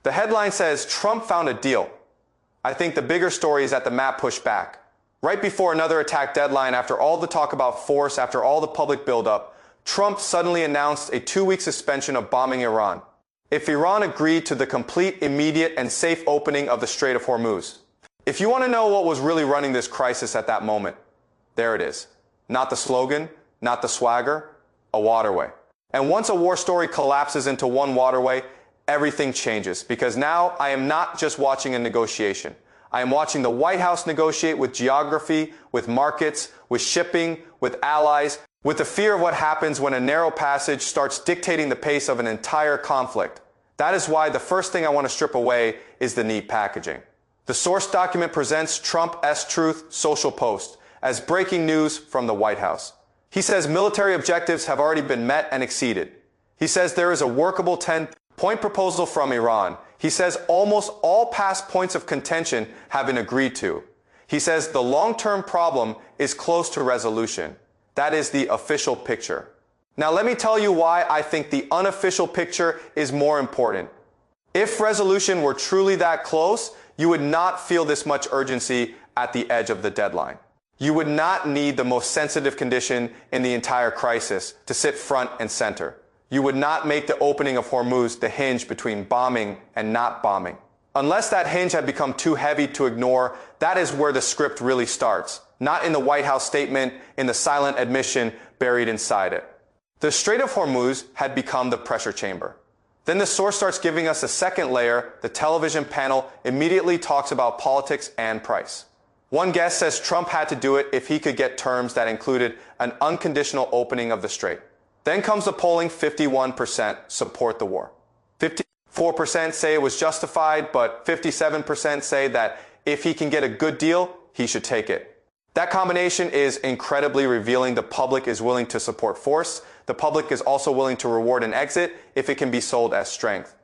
The headline says, Trump found a deal. I think the bigger story is that the map pushed back. Right before another attack deadline, after all the talk about force, after all the public buildup, Trump suddenly announced a 2-week suspension of bombing Iran if Iran agreed to the complete, immediate, and safe opening of the Strait of Hormuz. If you want to know what was really running this crisis at that moment, there it is. Not the slogan, not the swagger, a waterway. And once a war story collapses into one waterway, everything changes, because now I am not just watching a negotiation. I am watching the White House negotiate with geography, with markets, with shipping, with allies, with the fear of what happens when a narrow passage starts dictating the pace of an entire conflict. That is why the first thing I want to strip away is the neat packaging. The source document presents Trump-esque truth social post as breaking news from the White House. He says military objectives have already been met and exceeded. He says there is a workable 10-point proposal from Iran. He says almost all past points of contention have been agreed to. He says the long-term problem is close to resolution. That is the official picture. Now let me tell you why I think the unofficial picture is more important. If resolution were truly that close, you would not feel this much urgency at the edge of the deadline. You would not need the most sensitive condition in the entire crisis to sit front and center. You would not make the opening of Hormuz the hinge between bombing and not bombing. Unless that hinge had become too heavy to ignore, that is where the script really starts, not in the White House statement, in the silent admission buried inside it. The Strait of Hormuz had become the pressure chamber. Then the source starts giving us a second layer. The television panel immediately talks about politics and price. One guest says Trump had to do it if he could get terms that included an unconditional opening of the strait. Then comes the polling. 51% support the war. 54% say it was justified, but 57% say that if he can get a good deal, he should take it. That combination is incredibly revealing. The public is willing to support force. The public is also willing to reward an exit if it can be sold as strength.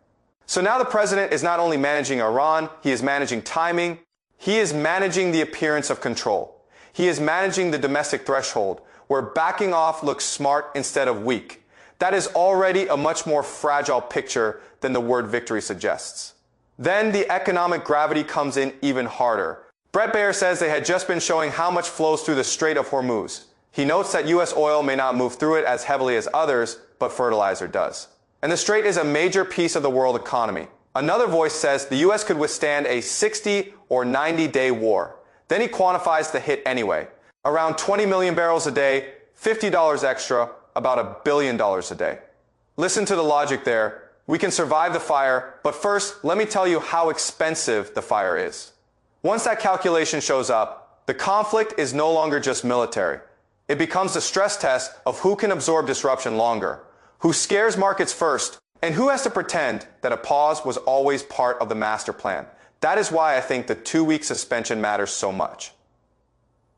So now the president is not only managing Iran, he is managing timing. He is managing the appearance of control. He is managing the domestic threshold, where backing off looks smart instead of weak. That is already a much more fragile picture than the word victory suggests. Then the economic gravity comes in even harder. Bret Baier says they had just been showing how much flows through the Strait of Hormuz. He notes that U.S. oil may not move through it as heavily as others, but fertilizer does. And the strait is a major piece of the world economy. Another voice says the U.S. could withstand a 60 or 90-day war. Then he quantifies the hit anyway. Around 20 million barrels a day, $50 extra, about $1 billion a day. Listen to the logic there. We can survive the fire, but first, let me tell you how expensive the fire is. Once that calculation shows up, the conflict is no longer just military. It becomes the stress test of who can absorb disruption longer, who scares markets first, and who has to pretend that a pause was always part of the master plan. That is why I think the 2-week suspension matters so much.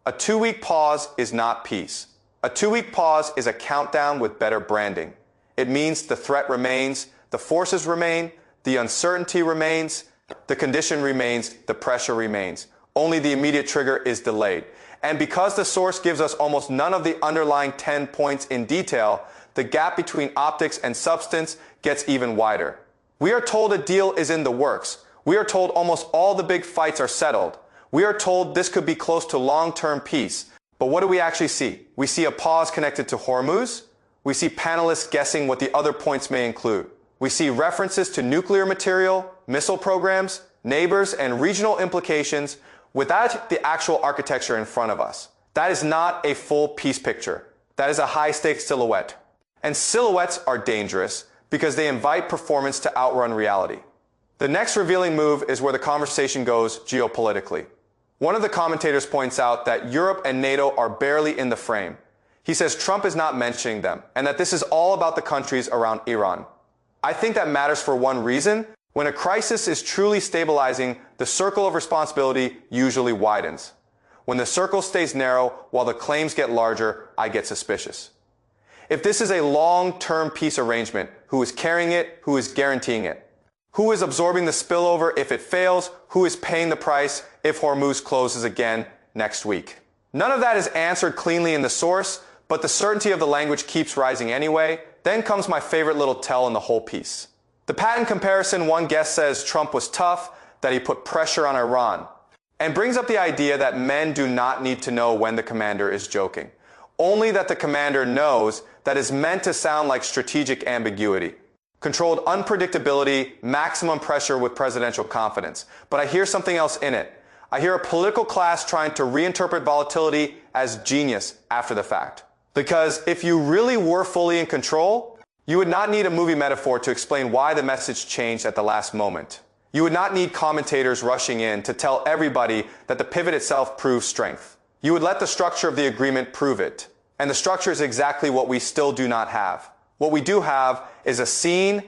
A 2-week pause is not peace. A 2-week pause is a countdown with better branding. It means the threat remains, the forces remain, the uncertainty remains, the condition remains, the pressure remains. Only the immediate trigger is delayed. And because the source gives us almost none of the underlying 10 points in detail, the gap between optics and substance gets even wider. We are told a deal is in the works. We are told almost all the big fights are settled. We are told this could be close to long-term peace. But what do we actually see? We see a pause connected to Hormuz. We see panelists guessing what the other points may include. We see references to nuclear material, missile programs, neighbors, and regional implications without the actual architecture in front of us. That is not a full peace picture. That is a high-stakes silhouette. And silhouettes are dangerous because they invite performance to outrun reality. The next revealing move is where the conversation goes geopolitically. One of the commentators points out that Europe and NATO are barely in the frame. He says Trump is not mentioning them, and that this is all about the countries around Iran. I think that matters for one reason. When a crisis is truly stabilizing, the circle of responsibility usually widens. When the circle stays narrow while the claims get larger, I get suspicious. If this is a long-term peace arrangement, who is carrying it? Who is guaranteeing it? Who is absorbing the spillover if it fails? Who is paying the price if Hormuz closes again next week? None of that is answered cleanly in the source, but the certainty of the language keeps rising anyway. Then comes my favorite little tell in the whole piece. The patent comparison, one guest says Trump was tough, that he put pressure on Iran, and brings up the idea that men do not need to know when the commander is joking. Only that the commander knows that is meant to sound like strategic ambiguity. Controlled unpredictability, maximum pressure with presidential confidence. But I hear something else in it. I hear a political class trying to reinterpret volatility as genius after the fact. Because if you really were fully in control, you would not need a movie metaphor to explain why the message changed at the last moment. You would not need commentators rushing in to tell everybody that the pivot itself proves strength. You would let the structure of the agreement prove it. And the structure is exactly what we still do not have. What we do have is a scene,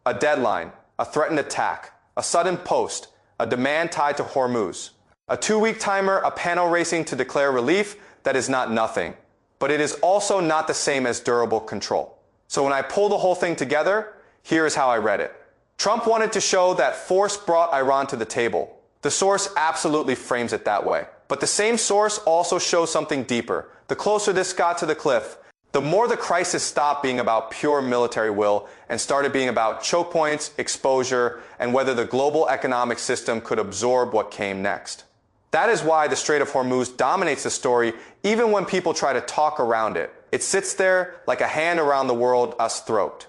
a deadline, a threatened attack, a sudden post, a demand tied to Hormuz, a 2-week timer, a panel racing to declare relief. That is not nothing. But it is also not the same as durable control. So when I pull the whole thing together, here is how I read it. Trump wanted to show that force brought Iran to the table. The source absolutely frames it that way. But the same source also shows something deeper. The closer this got to the cliff, the more the crisis stopped being about pure military will and started being about choke points, exposure, and whether the global economic system could absorb what came next. That is why the Strait of Hormuz dominates the story even when people try to talk around it. It sits there like a hand around the world's throat.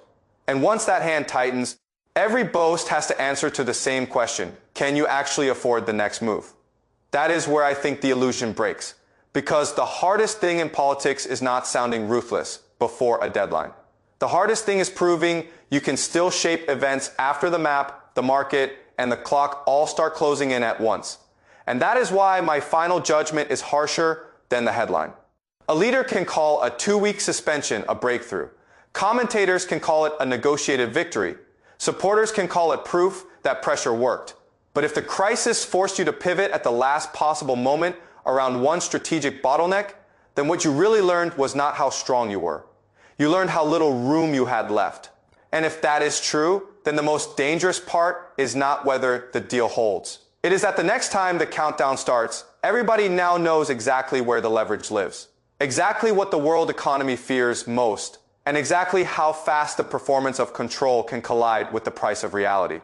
And once that hand tightens, every boast has to answer to the same question. Can you actually afford the next move? That is where I think the illusion breaks. Because the hardest thing in politics is not sounding ruthless before a deadline. The hardest thing is proving you can still shape events after the map, the market, and the clock all start closing in at once. And that is why my final judgment is harsher than the headline. A leader can call a 2-week suspension a breakthrough. Commentators can call it a negotiated victory. Supporters can call it proof that pressure worked. But if the crisis forced you to pivot at the last possible moment around one strategic bottleneck, then what you really learned was not how strong you were. You learned how little room you had left. And if that is true, then the most dangerous part is not whether the deal holds. It is that the next time the countdown starts, everybody now knows exactly where the leverage lives, exactly what the world economy fears most, and exactly how fast the performance of control can collide with the price of reality.